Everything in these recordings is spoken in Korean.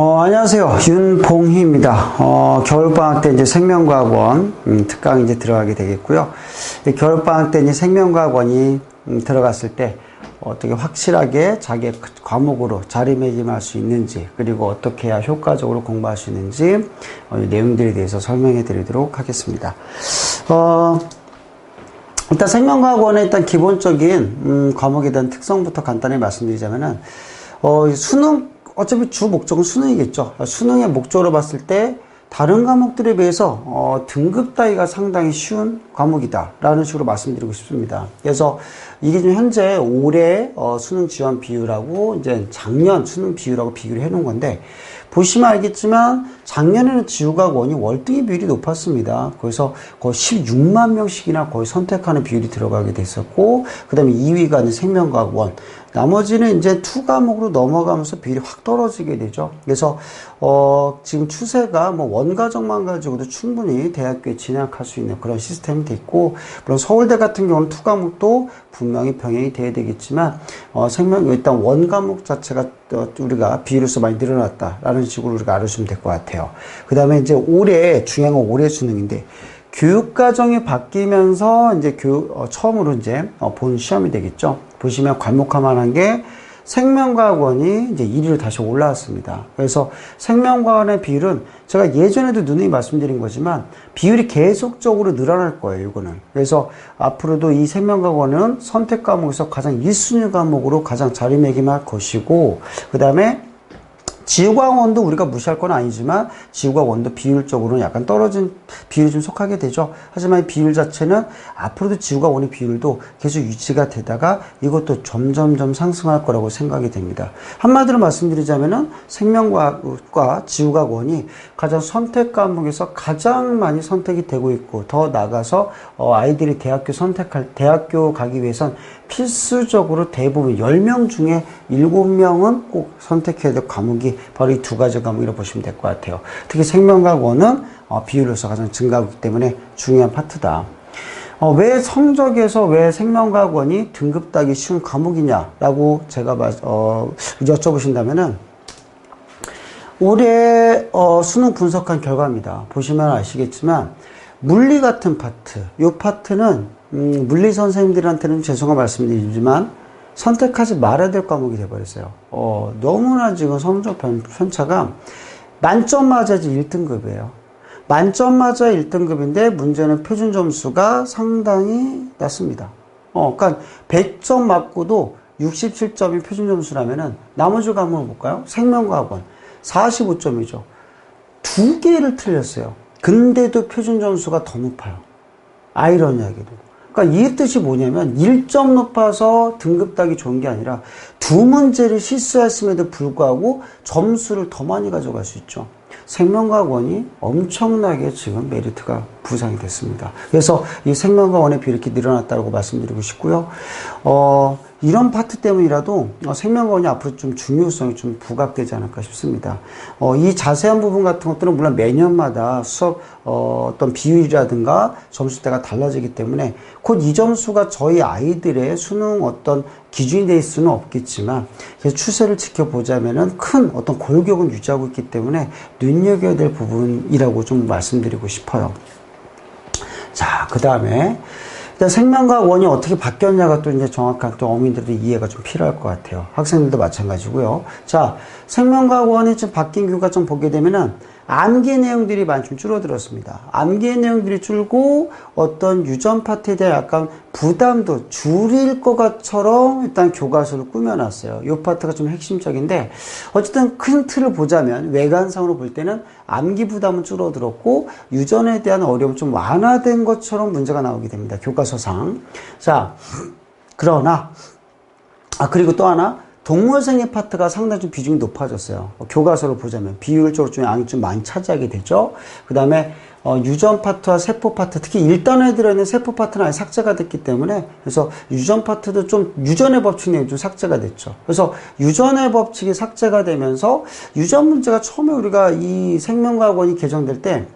안녕하세요. 윤봉희입니다. 겨울방학 때 이제 생명과학원 특강 이제 들어가게 되겠고요. 겨울방학 때 이제 생명과학원이 들어갔을 때 어떻게 확실하게 자기 과목으로 자리매김할 수 있는지, 그리고 어떻게 해야 효과적으로 공부할 수 있는지 이 내용들에 대해서 설명해 드리도록 하겠습니다. 일단 생명과학원의 일단 기본적인 과목에 대한 특성부터 간단히 말씀드리자면은 수능, 어차피 주 목적은 수능이겠죠. 수능의 목적으로 봤을 때 다른 과목들에 비해서 등급 따위가 상당히 쉬운 과목이다 라는 식으로 말씀드리고 싶습니다. 그래서 이게 지금 현재 올해 수능 지원 비율하고 이제 작년 수능 비율하고 비교를 해 놓은 건데, 보시면 알겠지만 작년에는 지구과학원이 월등히 비율이 높았습니다. 그래서 거의 16만 명씩이나 거의 선택하는 비율이 들어가게 됐었고, 그 다음에 2위가 생명과학원, 나머지는 이제 2과목으로 넘어가면서 비율이 확 떨어지게 되죠. 그래서 지금 추세가 뭐 원과정만 가지고도 충분히 대학교에 진학할 수 있는 그런 시스템이 돼 있고, 물론 서울대 같은 경우는 2과목도 분명히 병행이 돼야 되겠지만 일단 원과목 자체가 우리가 비율로서 많이 늘어났다라는 식으로 우리가 알아주시면 될 것 같아요. 그 다음에 이제 올해 중요한 건 올해 수능인데, 교육과정이 바뀌면서 이제 처음으로 이제 본 시험이 되겠죠. 보시면 과목화만한 게 생명과학원이 이제 1위로 다시 올라왔습니다. 그래서 생명과학원의 비율은 제가 예전에도 누누이 말씀드린 거지만 비율이 계속적으로 늘어날 거예요, 이거는. 그래서 앞으로도 이 생명과학원은 선택 과목에서 가장 1순위 과목으로 가장 자리매김할 것이고, 그 다음에 지구과학원도 우리가 무시할 건 아니지만 지구과학원도 비율적으로는 약간 떨어진 비율이 좀 속하게 되죠. 하지만 이 비율 자체는 앞으로도 지구과학원의 비율도 계속 유지가 되다가 이것도 점점점 상승할 거라고 생각이 됩니다. 한마디로 말씀드리자면은 생명과학과 지구과학원이 가장 선택 과목에서 가장 많이 선택이 되고 있고, 더 나아가서 아이들이 대학교 가기 위해선 필수적으로 대부분 10명 중에 7명은 꼭 선택해야 될 과목이 바로 이 두 가지 과목이라고 보시면 될 것 같아요. 특히 생명과학원은 비율로서 가장 증가하기 때문에 중요한 파트다. 왜 성적에서 왜 생명과학원이 등급 따기 쉬운 과목이냐라고 제가 여쭤보신다면은, 올해 수능 분석한 결과입니다. 보시면 아시겠지만 물리 같은 파트, 이 파트는 물리 선생님들한테는 죄송한 말씀드리지만 선택하지 말아야 될 과목이 되어버렸어요. 너무나 지금 성적 편차가 만점 맞아야지 1등급이에요. 만점 맞아야 1등급인데 문제는 표준 점수가 상당히 낮습니다. 그러니까 100점 맞고도 67점이 표준 점수라면은 나머지 과목을 볼까요? 생명과학원 45점이죠. 2개를 틀렸어요. 근데도 표준 점수가 더 높아요. 아이러니하게도. 그러니까 이 뜻이 뭐냐면 1점 높아서 등급 따기 좋은 게 아니라 2문제를 실수했음에도 불구하고 점수를 더 많이 가져갈 수 있죠. 생명과학원이 엄청나게 지금 메리트가 부상이 됐습니다. 그래서 이 생명과학원의 비율이 이렇게 늘어났다고 말씀드리고 싶고요. 이런 파트 때문이라도 생명과학원이 앞으로 좀 중요성이 좀 부각되지 않을까 싶습니다. 이 자세한 부분 같은 것들은 물론 매년마다 수업 어떤 비율이라든가 점수대가 달라지기 때문에 곧 이 점수가 저희 아이들의 수능 어떤 기준이 될 수는 없겠지만, 그래서 추세를 지켜보자면은 큰 어떤 골격은 유지하고 있기 때문에 눈여겨야 될 부분이라고 좀 말씀드리고 싶어요. 자, 그 다음에 일단 생명과학원이 어떻게 바뀌었냐가 또 이제 정확한 또 어민들의 이해가 좀 필요할 것 같아요. 학생들도 마찬가지고요. 자, 생명과학원이 좀 바뀐 교과 좀 보게 되면은 암기 내용들이 많이 좀 줄어들었습니다. 암기 내용들이 줄고 어떤 유전 파트에 대한 약간 부담도 줄일 것처럼 일단 교과서를 꾸며놨어요. 이 파트가 좀 핵심적인데, 어쨌든 큰 틀을 보자면 외관상으로 볼 때는 암기 부담은 줄어들었고 유전에 대한 어려움 좀 완화된 것처럼 문제가 나오게 됩니다. 교과서상. 자, 그러나 그리고 또 하나, 동물생리 파트가 상당히 좀 비중이 높아졌어요. 교과서로 보자면 비율적으로 좀 양이 좀 많이 차지하게 되죠. 그 다음에 유전 파트와 세포 파트, 특히 1단원에 들어있는 세포 파트는 아예 삭제가 됐기 때문에, 그래서 유전 파트도 좀 유전의 법칙 내용이 좀 삭제가 됐죠. 그래서 유전의 법칙이 삭제가 되면서 유전 문제가 처음에 우리가 이 생명과학원이 개정될 때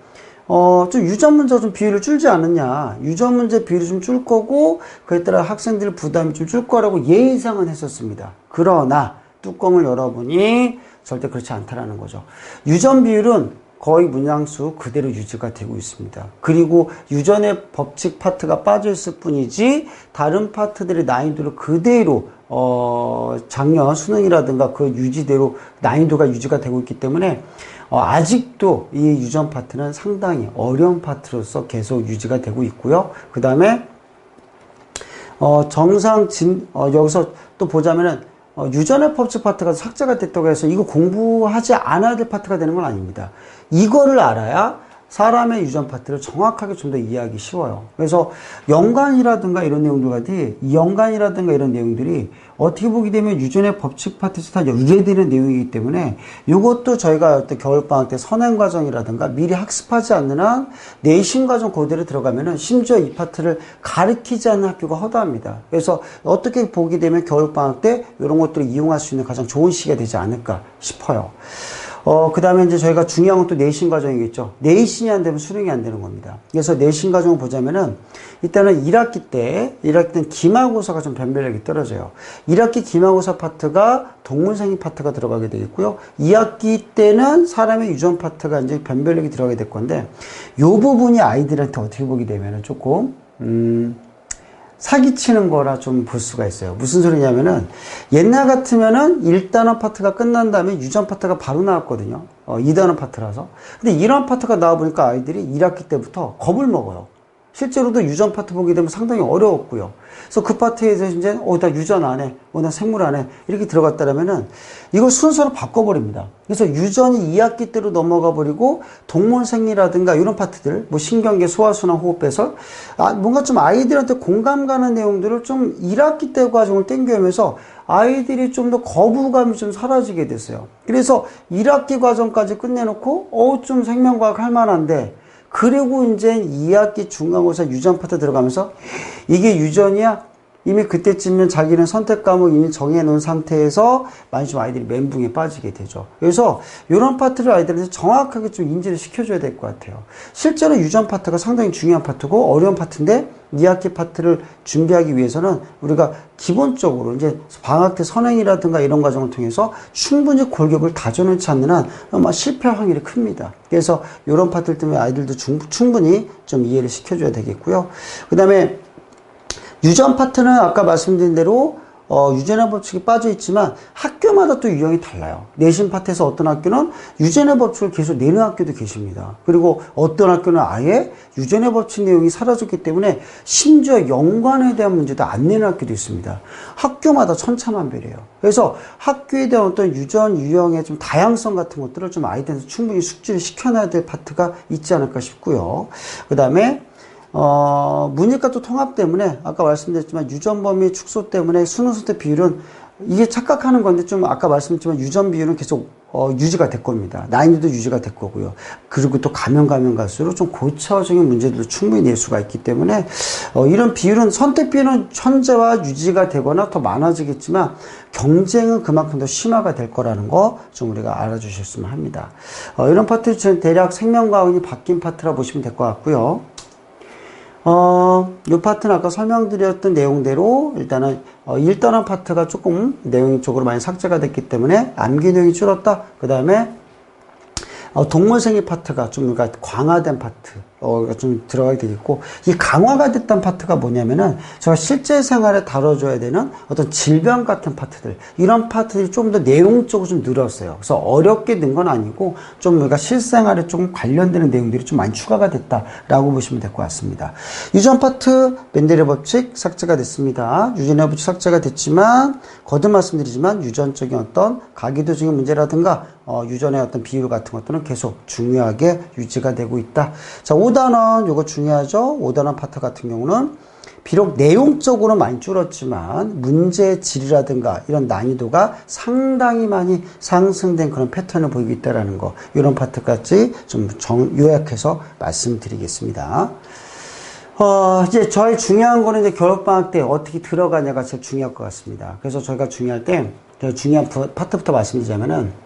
좀 유전 문제가 좀 비율을 줄지 않느냐. 유전 문제 비율이 좀 줄 거고, 그에 따라 학생들 부담이 좀 줄 거라고 예상은 했었습니다. 그러나, 뚜껑을 열어보니 절대 그렇지 않다라는 거죠. 유전 비율은 거의 문양수 그대로 유지가 되고 있습니다. 그리고 유전의 법칙 파트가 빠져 있을 뿐이지 다른 파트들의 난이도를 그대로 작년 수능이라든가 그 유지대로 난이도가 유지가 되고 있기 때문에 아직도 이 유전 파트는 상당히 어려운 파트로서 계속 유지가 되고 있고요. 그 다음에 여기서 또 보자면은 유전의 법칙 파트가 삭제가 됐다고 해서 이거 공부하지 않아야 될 파트가 되는 건 아닙니다. 이거를 알아야 사람의 유전 파트를 정확하게 좀 더 이해하기 쉬워요. 그래서 연관이라든가 이런 내용들이 어떻게 보게 되면 유전의 법칙 파트에서 다 연계되는 내용이기 때문에 이것도 저희가 겨울방학 때 선행과정이라든가 미리 학습하지 않는 한 내신과정 그대로 들어가면은 심지어 이 파트를 가르치지 않는 학교가 허다합니다. 그래서 어떻게 보게 되면 겨울방학 때 이런 것들을 이용할 수 있는 가장 좋은 시기가 되지 않을까 싶어요. 그 다음에 이제 저희가 중요한 건 또 내신 과정이겠죠. 내신이 안 되면 수능이 안 되는 겁니다. 그래서 내신 과정을 보자면은, 일단은 1학기 때는 기말고사가 좀 변별력이 떨어져요. 1학기 기말고사 파트가 동물생리 파트가 들어가게 되겠고요. 2학기 때는 사람의 유전 파트가 이제 변별력이 들어가게 될 건데, 요 부분이 아이들한테 어떻게 보게 되면은 조금, 사기치는 거라 좀 볼 수가 있어요. 무슨 소리냐면은 옛날 같으면은 1단원 파트가 끝난 다음에 유전 파트가 바로 나왔거든요. 2단원 파트라서. 근데 이런 파트가 나와보니까 아이들이 1학기 때부터 겁을 먹어요. 실제로도 유전 파트 보게 되면 상당히 어려웠고요. 그래서 그 파트에서 이제, 나 유전 안 해. 나 생물 안 해. 이렇게 들어갔다라면은 이걸 순서로 바꿔버립니다. 그래서 유전이 2학기 때로 넘어가 버리고 동물생리라든가 이런 파트들, 뭐 신경계, 소화순환, 호흡배설, 뭔가 좀 아이들한테 공감 가는 내용들을 좀 1학기 때 과정을 땡겨오면서 아이들이 좀 더 거부감이 좀 사라지게 됐어요. 그래서 1학기 과정까지 끝내놓고, 좀 생명과학 할 만한데, 그리고 이제 2학기 중간고사 유전 파트 들어가면서 이게 유전이야? 이미 그때쯤이면 자기는 선택 과목 이미 정해놓은 상태에서 많이 좀 아이들이 멘붕에 빠지게 되죠. 그래서 이런 파트를 아이들한테 정확하게 좀 인지를 시켜줘야 될 것 같아요. 실제로 유전 파트가 상당히 중요한 파트고 어려운 파트인데 2학기 파트를 준비하기 위해서는 우리가 기본적으로 이제 방학 때 선행이라든가 이런 과정을 통해서 충분히 골격을 다져놓지 않는 한 아마 실패할 확률이 큽니다. 그래서 이런 파트들 때문에 아이들도 충분히 좀 이해를 시켜줘야 되겠고요. 그 다음에 유전 파트는 아까 말씀드린 대로 유전의 법칙이 빠져 있지만 학교마다 또 유형이 달라요. 내신 파트에서 어떤 학교는 유전의 법칙을 계속 내는 학교도 계십니다. 그리고 어떤 학교는 아예 유전의 법칙 내용이 사라졌기 때문에 심지어 연관에 대한 문제도 안 내는 학교도 있습니다. 학교마다 천차만별이에요. 그래서 학교에 대한 어떤 유전 유형의 좀 다양성 같은 것들을 좀 아이들한테 충분히 숙지를 시켜놔야 될 파트가 있지 않을까 싶고요. 그 다음에 문이과 또 통합 때문에 아까 말씀드렸지만 유전 범위 축소 때문에 수능 선택 비율은 이게 착각하는 건데 좀 아까 말씀드렸지만 유전 비율은 계속 유지가 될 겁니다. 난이도 유지가 될 거고요. 그리고 또 가면 갈수록 좀 고차원적인 문제들도 충분히 낼 수가 있기 때문에 이런 비율은 선택 비율은 현재와 유지가 되거나 더 많아지겠지만 경쟁은 그만큼 더 심화가 될 거라는 거 좀 우리가 알아주셨으면 합니다. 이런 파트 대략 생명과학이 바뀐 파트라 보시면 될 것 같고요. 이 파트는 아까 설명드렸던 내용대로 일단은 1단원 파트가 조금 내용 쪽으로 많이 삭제가 됐기 때문에 암기 내용이 줄었다. 그 다음에 동물생리 파트가 좀 그러니까 강화된 파트 좀 들어가게 되겠고, 이 강화가 됐던 파트가 뭐냐면은 제가 실제 생활에 다뤄줘야 되는 어떤 질병 같은 파트들, 이런 파트들이 좀 더 내용적으로 좀 늘었어요. 그래서 어렵게 는 건 아니고 좀 우리가 실생활에 조금 관련되는 내용들이 좀 많이 추가가 됐다라고 보시면 될 것 같습니다. 유전 파트 멘델의 법칙 삭제가 됐습니다. 유전의 법칙 삭제가 됐지만 거듭 말씀드리지만 유전적인 어떤 가기도적인 문제라든가 유전의 어떤 비율 같은 것들은 계속 중요하게 유지가 되고 있다. 자, 5단원 요거 중요하죠. 5단원 파트 같은 경우는 비록 내용적으로 많이 줄었지만 문제의 질이라든가 이런 난이도가 상당히 많이 상승된 그런 패턴을 보이고 있다는 거, 이런 파트까지 좀 요약해서 말씀드리겠습니다. 이제 저희 중요한 거는 이제 겨울방학 때 어떻게 들어가냐가 제일 중요할 것 같습니다. 그래서 저희가 중요한 파트부터 말씀드리자면은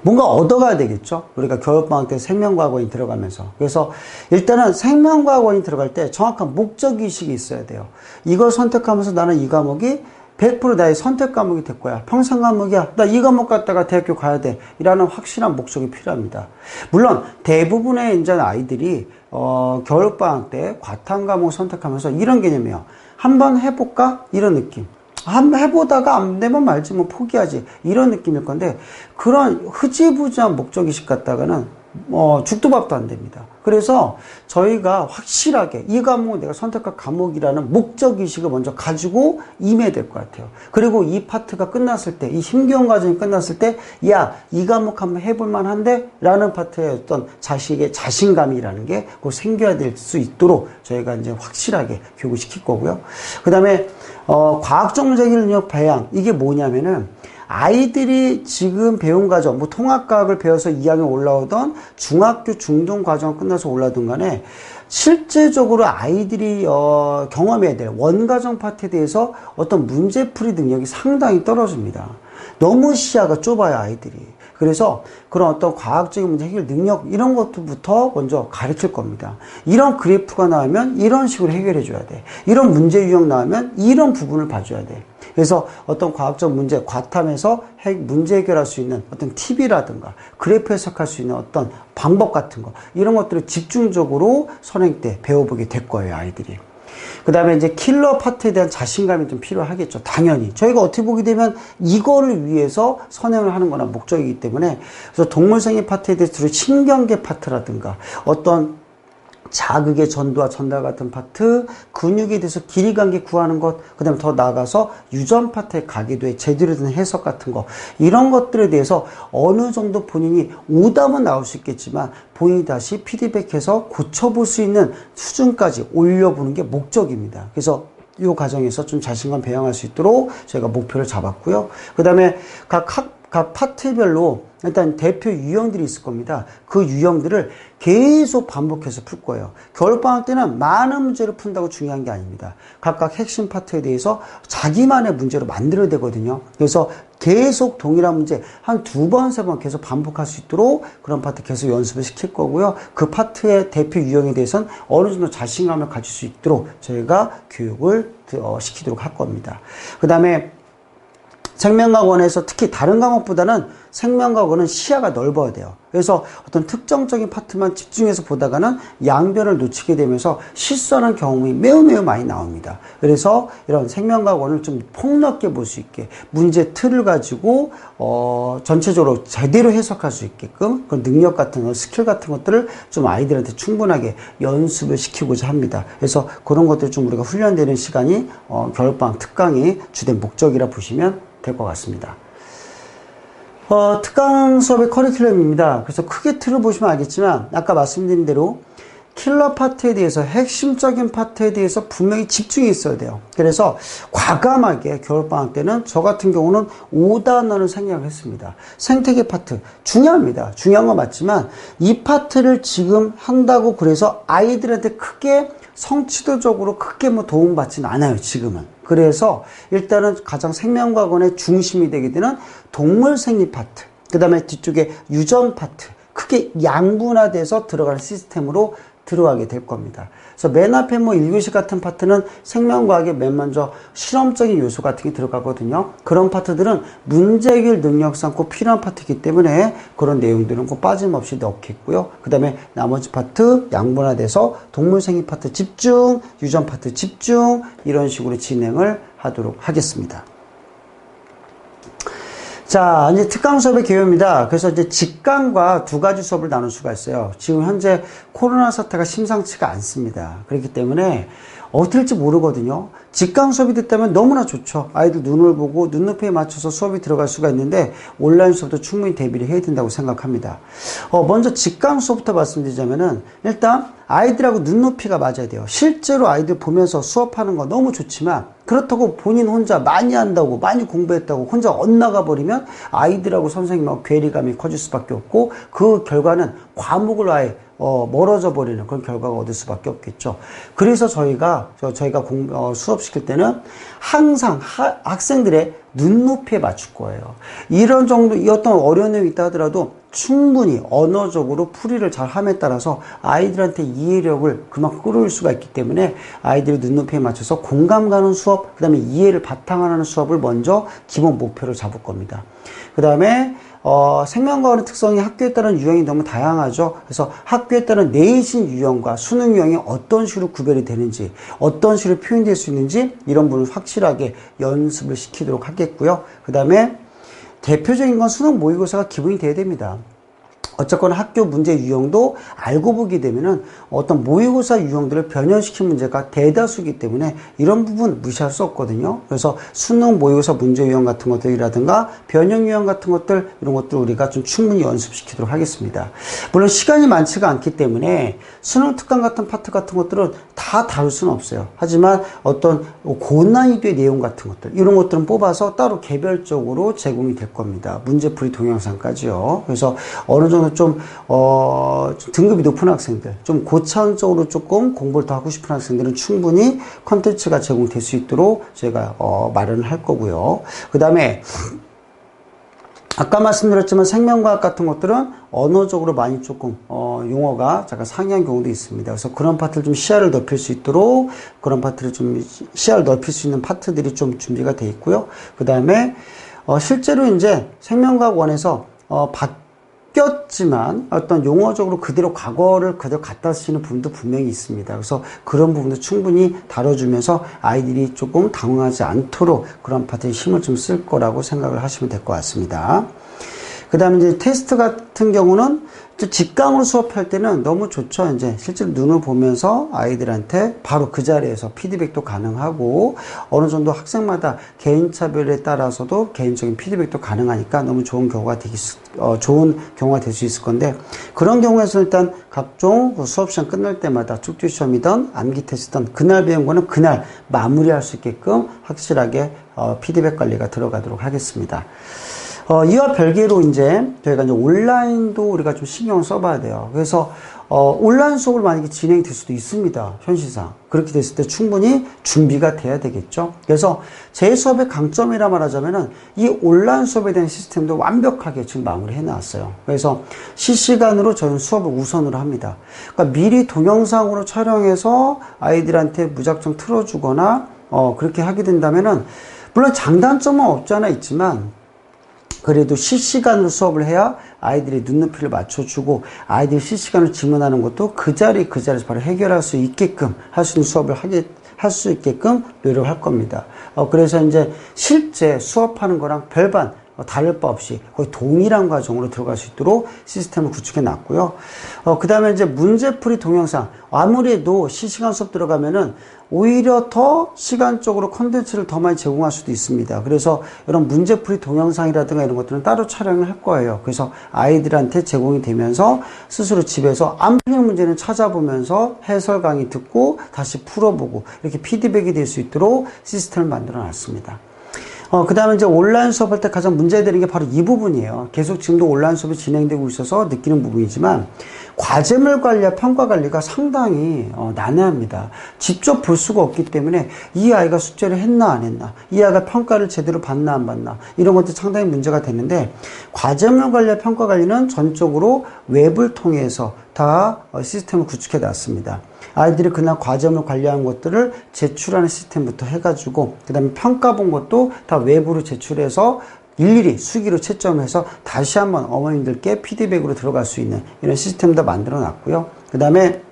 뭔가 얻어가야 되겠죠. 우리가 겨울방학 때 생명과학원이 들어가면서. 그래서 일단은 생명과학원이 들어갈 때 정확한 목적의식이 있어야 돼요. 이걸 선택하면서 나는 이 과목이 100% 나의 선택 과목이 될 거야. 평생 과목이야. 나 이 과목 갔다가 대학교 가야 돼. 이라는 확실한 목적이 필요합니다. 물론 대부분의 이제 아이들이 겨울방학 때 과탐 과목 선택하면서 이런 개념이에요. 한번 해볼까? 이런 느낌. 한번 해보다가 안 되면 말지 뭐 포기하지. 이런 느낌일 건데 그런 흐지부지한 목적의식 갖다가는 죽도 밥도 안 됩니다. 그래서 저희가 확실하게 이 과목은 내가 선택할 과목이라는 목적의식을 먼저 가지고 임해야 될 것 같아요. 그리고 이 파트가 끝났을 때, 이 힘겨운 과정이 끝났을 때, 야, 이 과목 한번 해볼만 한데? 라는 파트의 어떤 자식의 자신감이라는 게 꼭 생겨야 될 수 있도록 저희가 이제 확실하게 교육을 시킬 거고요. 그 다음에, 과학적 문제기를 능력 배양. 이게 뭐냐면은, 아이들이 지금 배운 과정, 뭐 통합과학을 배워서 2학년 올라오던 중학교 중등 과정 끝나서 올라오던 간에 실제적으로 아이들이 경험해야 될 원과정 파트에 대해서 어떤 문제풀이 능력이 상당히 떨어집니다. 너무 시야가 좁아요, 아이들이. 그래서 그런 어떤 과학적인 문제 해결 능력 이런 것부터 먼저 가르칠 겁니다. 이런 그래프가 나오면 이런 식으로 해결해 줘야 돼. 이런 문제 유형 나오면 이런 부분을 봐줘야 돼. 그래서 어떤 과학적 문제, 과탐에서 문제 해결할 수 있는 어떤 팁이라든가 그래프 해석할 수 있는 어떤 방법 같은 거 이런 것들을 집중적으로 선행 때 배워보게 될 거예요, 아이들이. 그 다음에 이제 킬러 파트에 대한 자신감이 좀 필요하겠죠. 당연히. 저희가 어떻게 보게 되면 이거를 위해서 선행을 하는 거나 목적이기 때문에 그래서 동물생리 파트에 대해서 신경계 파트라든가 어떤 자극의 전도와 전달 같은 파트, 근육에 대해서 길이관계 구하는 것, 그 다음에 더 나아가서 유전 파트에 가기도 해 제대로 된 해석 같은 거 이런 것들에 대해서 어느 정도 본인이 오답은 나올 수 있겠지만 본인이 다시 피드백해서 고쳐볼 수 있는 수준까지 올려보는 게 목적입니다. 그래서 이 과정에서 좀 자신감 배양할 수 있도록 저희가 목표를 잡았고요. 그 다음에 각 파트별로 일단 대표 유형들이 있을 겁니다. 그 유형들을 계속 반복해서 풀 거예요. 겨울방학 때는 많은 문제를 푼다고 중요한 게 아닙니다. 각각 핵심 파트에 대해서 자기만의 문제로 만들어야 되거든요. 그래서 계속 동일한 문제 한 2번, 3번 계속 반복할 수 있도록 그런 파트 계속 연습을 시킬 거고요. 그 파트의 대표 유형에 대해서는 어느 정도 자신감을 가질 수 있도록 저희가 교육을 시키도록 할 겁니다. 그 다음에 생명과학원에서 특히 다른 과목보다는 생명과학원은 시야가 넓어야 돼요. 그래서 어떤 특정적인 파트만 집중해서 보다가는 양변을 놓치게 되면서 실수하는 경험이 매우 많이 나옵니다. 그래서 이런 생명과학원을 좀 폭넓게 볼 수 있게 문제 틀을 가지고 전체적으로 제대로 해석할 수 있게끔 그런 능력 같은 거, 스킬 같은 것들을 좀 아이들한테 충분하게 연습을 시키고자 합니다. 그래서 그런 것들 좀 우리가 훈련되는 시간이 겨울방학 특강의 주된 목적이라 보시면 될 것 같습니다. 특강 수업의 커리큘럼입니다. 그래서 크게 틀을 보시면 알겠지만 아까 말씀드린 대로 킬러 파트에 대해서 핵심적인 파트에 대해서 분명히 집중이 있어야 돼요. 그래서 과감하게 겨울방학 때는 저 같은 경우는 5단원을 생략을 했습니다. 생태계 파트 중요합니다. 중요한 건 맞지만 이 파트를 지금 한다고 그래서 아이들한테 크게 성취도적으로 크게 뭐 도움받지는 않아요, 지금은. 그래서 일단은 가장 생명과학원의 중심이 되게 되는 동물생리 파트, 그 다음에 뒤쪽에 유전 파트, 크게 양분화돼서 들어가는 시스템으로 들어가게 될 겁니다. 그래서 맨 앞에 뭐 1교시 같은 파트는 생명과학의 맨 먼저 실험적인 요소 같은 게 들어가거든요. 그런 파트들은 문제 해결 능력상 꼭 필요한 파트이기 때문에 그런 내용들은 꼭 빠짐없이 넣겠고요. 그 다음에 나머지 파트 양분화돼서 동물생리 파트 집중, 유전 파트 집중 이런 식으로 진행을 하도록 하겠습니다. 자, 이제 특강 수업의 개요입니다. 그래서 이제 직강과 두 가지 수업을 나눌 수가 있어요. 지금 현재 코로나 사태가 심상치가 않습니다. 그렇기 때문에 어떻게 될지 모르거든요. 직강 수업이 됐다면 너무나 좋죠. 아이들 눈을 보고 눈높이에 맞춰서 수업이 들어갈 수가 있는데 온라인 수업도 충분히 대비를 해야 된다고 생각합니다. 먼저 직강 수업부터 말씀드리자면은 일단 아이들하고 눈높이가 맞아야 돼요. 실제로 아이들 보면서 수업하는 거 너무 좋지만 그렇다고 본인 혼자 많이 한다고 많이 공부했다고 혼자 엇나가 버리면 아이들하고 선생님하고 괴리감이 커질 수밖에 없고 그 결과는 과목을 아예 멀어져 버리는 그런 결과가 얻을 수밖에 없겠죠. 그래서 저희가 수업시킬 때는 항상 학생들의 눈높이에 맞출 거예요. 이런 정도, 어떤 어려운 내용이 있다 하더라도 충분히 언어적으로 풀이를 잘 함에 따라서 아이들한테 이해력을 그만큼 끌어올 수가 있기 때문에 아이들의 눈높이에 맞춰서 공감 가는 수업, 그 다음에 이해를 바탕으로 하는 수업을 먼저 기본 목표로 잡을 겁니다. 그 다음에 생명과학의 특성이 학교에 따른 유형이 너무 다양하죠. 그래서 학교에 따른 내신 유형과 수능 유형이 어떤 식으로 구별이 되는지, 어떤 식으로 표현될 수 있는지 이런 부분을 확실하게 연습을 시키도록 하겠고요. 그 다음에 대표적인 건 수능 모의고사가 기본이 돼야 됩니다. 어쨌거나 학교 문제 유형도 알고 보게 되면은 어떤 모의고사 유형들을 변형시킨 문제가 대다수이기 때문에 이런 부분 무시할 수 없거든요. 그래서 수능 모의고사 문제 유형 같은 것들이라든가 변형 유형 같은 것들, 이런 것들 우리가 좀 충분히 연습시키도록 하겠습니다. 물론 시간이 많지가 않기 때문에 수능 특강 같은 파트 같은 것들은 다 다룰 수는 없어요. 하지만 어떤 고난이도의 내용 같은 것들, 이런 것들은 뽑아서 따로 개별적으로 제공이 될 겁니다. 문제풀이 동영상까지요. 그래서 어느 정도 좀 등급이 높은 학생들, 좀 고차원적으로 조금 공부를 더 하고 싶은 학생들은 충분히 컨텐츠가 제공될 수 있도록 제가 마련을 할 거고요. 그 다음에 아까 말씀드렸지만 생명과학 같은 것들은 언어적으로 많이 조금 용어가 잠깐 상이한 경우도 있습니다. 그래서 그런 파트를 좀 시야를 넓힐 수 있도록 그런 파트를 좀 시야를 넓힐 수 있는 파트들이 좀 준비가 돼 있고요. 그 다음에 실제로 이제 생명과학원에서 바뀌었지만 어떤 용어적으로 그대로 과거를 그대로 갖다 쓰시는 부분도 분명히 있습니다. 그래서 그런 부분도 충분히 다뤄주면서 아이들이 조금 당황하지 않도록 그런 파트에 힘을 좀 쓸 거라고 생각을 하시면 될 것 같습니다. 그 다음에 이제 테스트 같은 경우는 직강으로 수업할 때는 너무 좋죠. 이제 실제로 눈을 보면서 아이들한테 바로 그 자리에서 피드백도 가능하고 어느 정도 학생마다 개인차별에 따라서도 개인적인 피드백도 가능하니까 너무 좋은 경우가 될 수 있을 건데, 그런 경우에서는 일단 각종 수업 시간 끝날 때마다 축제 시험이든 암기 테스트든 그날 배운 거는 그날 마무리할 수 있게끔 확실하게 피드백 관리가 들어가도록 하겠습니다. 이와 별개로 이제 저희가 이제 온라인도 우리가 좀 신경을 써봐야 돼요. 그래서 온라인 수업을 만약에 진행이 될 수도 있습니다. 현실상. 그렇게 됐을 때 충분히 준비가 돼야 되겠죠. 그래서 제 수업의 강점이라 말하자면은 이 온라인 수업에 대한 시스템도 완벽하게 지금 마무리해 놨어요. 그래서 실시간으로 저는 수업을 우선으로 합니다. 그러니까 미리 동영상으로 촬영해서 아이들한테 무작정 틀어주거나 그렇게 하게 된다면은 물론 장단점은 없지 않아 있지만 그래도 실시간으로 수업을 해야 아이들의 눈높이를 맞춰주고 아이들이 실시간으로 질문하는 것도 그 자리에서 바로 해결할 수 있게끔 할 수 있는 수업을 할 수 있게끔 노력할 겁니다. 그래서 이제 실제 수업하는 거랑 별반 다를 바 없이 거의 동일한 과정으로 들어갈 수 있도록 시스템을 구축해 놨고요. 그 다음에 이제 문제풀이 동영상. 아무래도 실시간 수업 들어가면은 오히려 더 시간적으로 콘텐츠를 더 많이 제공할 수도 있습니다. 그래서 이런 문제풀이 동영상이라든가 이런 것들은 따로 촬영을 할 거예요. 그래서 아이들한테 제공이 되면서 스스로 집에서 안 풀리는 문제는 찾아보면서 해설 강의 듣고 다시 풀어보고 이렇게 피드백이 될 수 있도록 시스템을 만들어 놨습니다. 그 다음에 이제 온라인 수업할 때 가장 문제되는 게 바로 이 부분이에요. 계속 지금도 온라인 수업이 진행되고 있어서 느끼는 부분이지만 과제물 관리와 평가 관리가 상당히 난해합니다. 직접 볼 수가 없기 때문에 이 아이가 숙제를 했나 안 했나, 이 아이가 평가를 제대로 받나 안 받나 이런 것들이 상당히 문제가 되는데, 과제물 관리와 평가 관리는 전적으로 웹을 통해서 다 시스템을 구축해 놨습니다. 아이들이 그날 과제물 관리한 것들을 제출하는 시스템부터 해가지고 그 다음에 평가 본 것도 다 외부로 제출해서 일일이 수기로 채점해서 다시 한번 어머님들께 피드백으로 들어갈 수 있는 이런 시스템도 만들어 놨고요. 그 다음에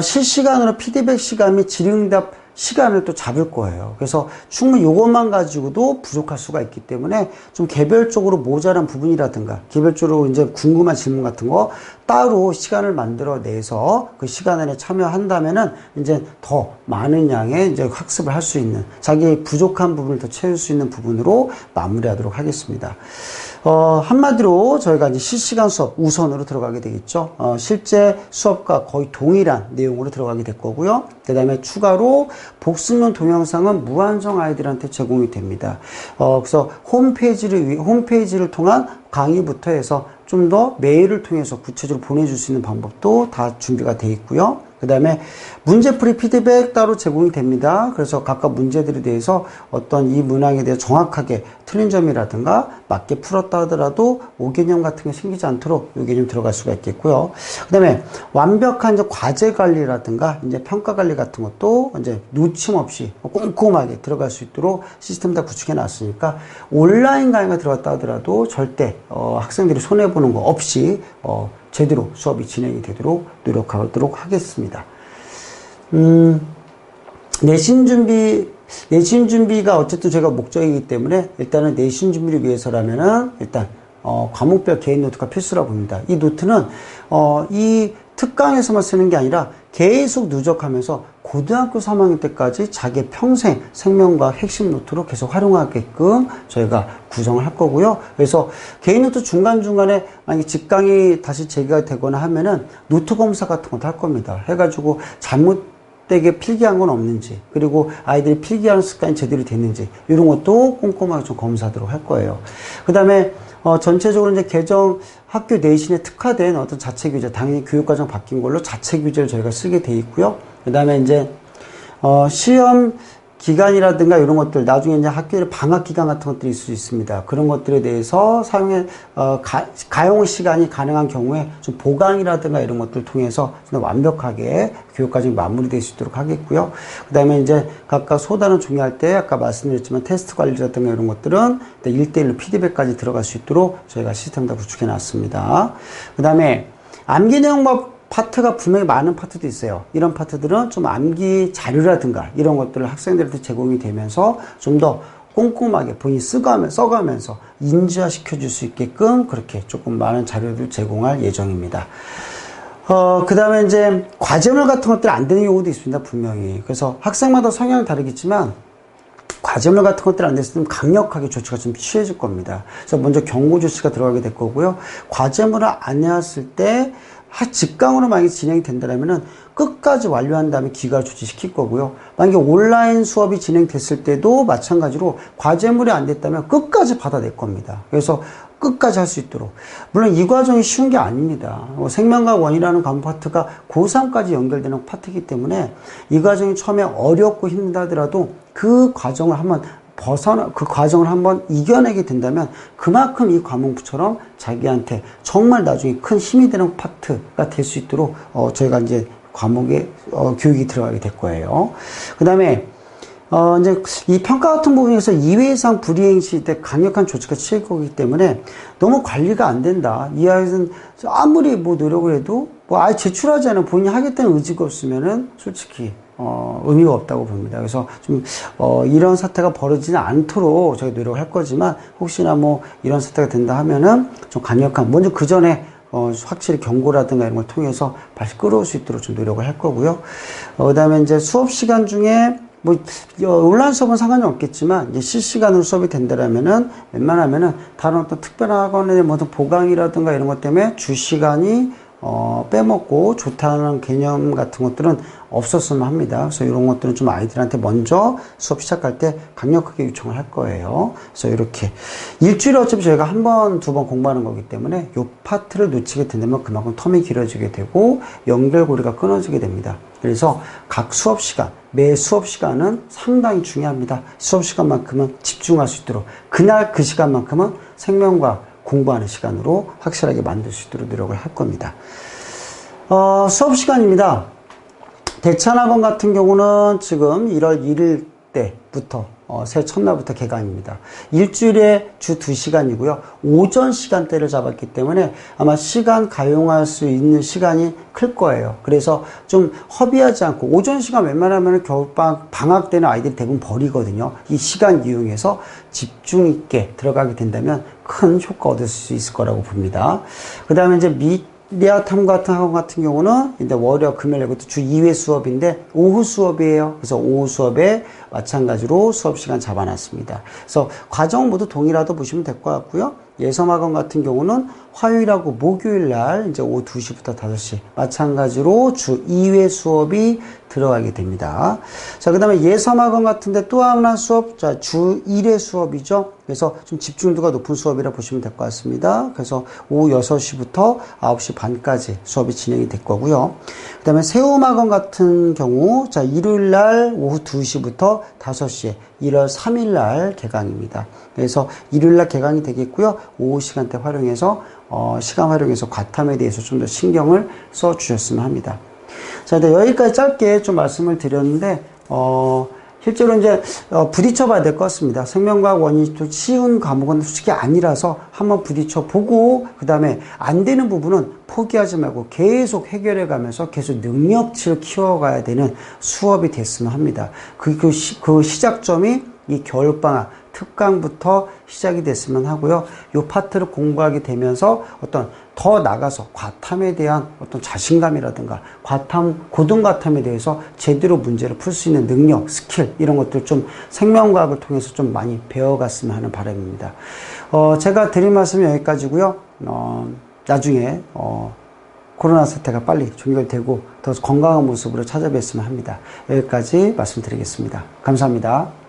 실시간으로 피드백 시간 및 질의응답 시간을 또 잡을 거예요. 그래서 충분히 요것만 가지고도 부족할 수가 있기 때문에 좀 개별적으로 모자란 부분이라든가 개별적으로 이제 궁금한 질문 같은 거 따로 시간을 만들어내서 그 시간 안에 참여한다면은 이제 더 많은 양의 이제 학습을 할 수 있는, 자기의 부족한 부분을 더 채울 수 있는 부분으로 마무리하도록 하겠습니다. 한마디로 저희가 이제 실시간 수업 우선으로 들어가게 되겠죠. 실제 수업과 거의 동일한 내용으로 들어가게 될 거고요. 그 다음에 추가로 복습용 동영상은 무한정 아이들한테 제공이 됩니다. 그래서 홈페이지를 통한 강의부터 해서 좀 더 메일을 통해서 구체적으로 보내줄 수 있는 방법도 다 준비가 되어 있고요. 그 다음에 문제풀이 피드백 따로 제공이 됩니다. 그래서 각각 문제들에 대해서 어떤 이 문항에 대해 정확하게 틀린 점이라든가 맞게 풀었다 하더라도 오개념 같은 게 생기지 않도록 이 개념 들어갈 수가 있겠고요. 그 다음에 완벽한 이제 과제 관리라든가 이제 평가 관리 같은 것도 이제 놓침 없이 꼼꼼하게 들어갈 수 있도록 시스템 다 구축해 놨으니까 온라인 강의가 들어갔다 하더라도 절대 학생들이 손해보는 거 없이 제대로 수업이 진행이 되도록 노력하도록 하겠습니다. 내신 준비가 어쨌든 제가 목적이기 때문에 일단은 내신 준비를 위해서라면은 일단 과목별 개인 노트가 필수라고 봅니다. 이 노트는 이 특강에서만 쓰는 게 아니라 계속 누적하면서 고등학교 3학년 때까지 자기 평생 생명과학 핵심 노트로 계속 활용하게끔 저희가 구성을 할 거고요. 그래서 개인 노트 중간중간에 만약에 직강이 다시 재개가 되거나 하면은 노트 검사 같은 것도 할 겁니다. 해가지고 잘못되게 필기한 건 없는지, 그리고 아이들이 필기하는 습관이 제대로 됐는지 이런 것도 꼼꼼하게 좀 검사하도록 할 거예요. 그 다음에 전체적으로 이제 학교 내신에 특화된 어떤 자체 규제, 당연히 교육과정 바뀐 걸로 자체 규제를 저희가 쓰게 돼 있고요. 그 다음에 이제, 시험 기간이라든가 이런 것들, 나중에 이제 학교에 방학 기간 같은 것들이 있을 수 있습니다. 그런 것들에 대해서 가용 시간이 가능한 경우에 좀 보강이라든가 이런 것들을 통해서 완벽하게 교육과정이 마무리될 수 있도록 하겠고요. 그 다음에 이제 각각 소단을 종료할 때 아까 말씀드렸지만 테스트 관리라든가 이런 것들은 1대1로 피드백까지 들어갈 수 있도록 저희가 시스템 다 구축해 놨습니다. 그 다음에 암기 내용법 파트가 분명히 많은 파트도 있어요. 이런 파트들은 좀 암기 자료라든가 이런 것들을 학생들한테 제공이 되면서 좀 더 꼼꼼하게 본인이 써가면서 인지화 시켜줄 수 있게끔 그렇게 조금 많은 자료를 제공할 예정입니다. 그 다음에 이제 과제물 같은 것들이 안 되는 경우도 있습니다. 분명히. 그래서 학생마다 성향이 다르겠지만 과제물 같은 것들이 안 됐을 때는 강력하게 조치가 좀 취해질 겁니다. 그래서 먼저 경고 조치가 들어가게 될 거고요. 과제물을 안 해왔을 때 직강으로 만약에 진행이 된다면은 끝까지 완료한 다음에 기가를 조치시킬 거고요. 만약에 온라인 수업이 진행됐을 때도 마찬가지로 과제물이 안 됐다면 끝까지 받아낼 겁니다. 그래서 끝까지 할 수 있도록. 물론 이 과정이 쉬운 게 아닙니다. 생명과학 원이라는 과목 파트가 고3까지 연결되는 파트이기 때문에 이 과정이 처음에 어렵고 힘들다 하더라도 그 과정을 한번 이겨내게 된다면 그만큼 이 과목처럼 자기한테 정말 나중에 큰 힘이 되는 파트가 될 수 있도록 저희가 이제 과목에 교육이 들어가게 될 거예요. 그 다음에 이제 이 평가 같은 부분에서 2회 이상 불이행 시 때 강력한 조치가 취할 거기 때문에 너무 관리가 안 된다. 이 아이는 아무리 노력을 해도 아예 제출하지 않으면 본인이 하겠다는 의지가 없으면은 솔직히 의미가 없다고 봅니다. 그래서 좀 이런 사태가 벌어지지 않도록 저희가 노력을 할 거지만 혹시나 이런 사태가 된다 하면은 좀 강력한 먼저 그 전에 확실히 경고라든가 이런 걸 통해서 다시 끌어올 수 있도록 좀 노력을 할 거고요. 그 다음에 이제 수업 시간 중에 온라인 수업은 상관이 없겠지만, 이제 실시간으로 수업이 된다면은, 웬만하면은, 다른 어떤 특별한 학원의 보강이라든가 이런 것 때문에 주 시간이, 빼먹고 좋다는 개념 같은 것들은 없었으면 합니다. 그래서 이런 것들은 좀 아이들한테 먼저 수업 시작할 때 강력하게 요청을 할 거예요. 그래서 이렇게. 일주일에 어차피 저희가 한 번, 두 번 공부하는 거기 때문에 이 파트를 놓치게 된다면 그만큼 텀이 길어지게 되고 연결고리가 끊어지게 됩니다. 그래서 각 수업 시간, 매 수업 시간은 상당히 중요합니다. 수업 시간만큼은 집중할 수 있도록 그날 그 시간만큼은 생명과 공부하는 시간으로 확실하게 만들 수 있도록 노력을 할 겁니다. 수업 시간입니다. 대찬학원 같은 경우는 지금 1월 1일 때부터 새해 첫날부터 개강입니다. 일주일에 주 2시간이고요. 오전 시간대를 잡았기 때문에 아마 시간 가용할 수 있는 시간이 클 거예요. 그래서 좀 허비하지 않고 오전 시간 웬만하면 방학 때는 아이들이 대부분 버리거든요. 이 시간 이용해서 집중 있게 들어가게 된다면 큰 효과 얻을 수 있을 거라고 봅니다. 그 다음에 이제 리아탐 같은 학원 같은 경우는 이제 월요 금요일 이것도 주 2회 수업인데 오후 수업이에요. 그래서 오후 수업에 마찬가지로 수업 시간 잡아놨습니다. 그래서 과정 모두 동일하다 보시면 될 것 같고요. 예섬학원 같은 경우는 화요일하고 목요일 날 이제 오후 2시부터 5시 마찬가지로 주 2회 수업이 들어가게 됩니다. 자, 그 다음에 예섬학원 같은데 또 하나 수업, 자, 주 1회 수업이죠. 그래서 좀 집중도가 높은 수업이라 보시면 될 것 같습니다. 그래서 오후 6시부터 9시 반까지 수업이 진행이 될 거고요. 그 다음에 세움학원 같은 경우, 자, 일요일 날 오후 2시부터 5시에 1월 3일 날 개강입니다. 그래서 일요일 날 개강이 되겠고요. 오후 시간대 활용해서, 시간 활용해서 과탐에 대해서 좀 더 신경을 써 주셨으면 합니다. 자, 네, 여기까지 짧게 좀 말씀을 드렸는데, 실제로 이제, 부딪혀 봐야 될 것 같습니다. 생명과학 원인이 또 쉬운 과목은 솔직히 아니라서 한번 부딪혀 보고, 그 다음에 안 되는 부분은 포기하지 말고 계속 해결해 가면서 계속 능력치를 키워가야 되는 수업이 됐으면 합니다. 그 시작점이 이 겨울방학, 특강부터 시작이 됐으면 하고요. 이 파트를 공부하게 되면서 어떤 더 나가서 과탐에 대한 어떤 자신감이라든가 고등 과탐에 대해서 제대로 문제를 풀 수 있는 능력, 스킬 이런 것들 좀 생명과학을 통해서 좀 많이 배워갔으면 하는 바람입니다. 제가 드릴 말씀이 여기까지고요. 나중에 코로나 사태가 빨리 종결되고 더 건강한 모습으로 찾아뵙으면 합니다. 여기까지 말씀드리겠습니다. 감사합니다.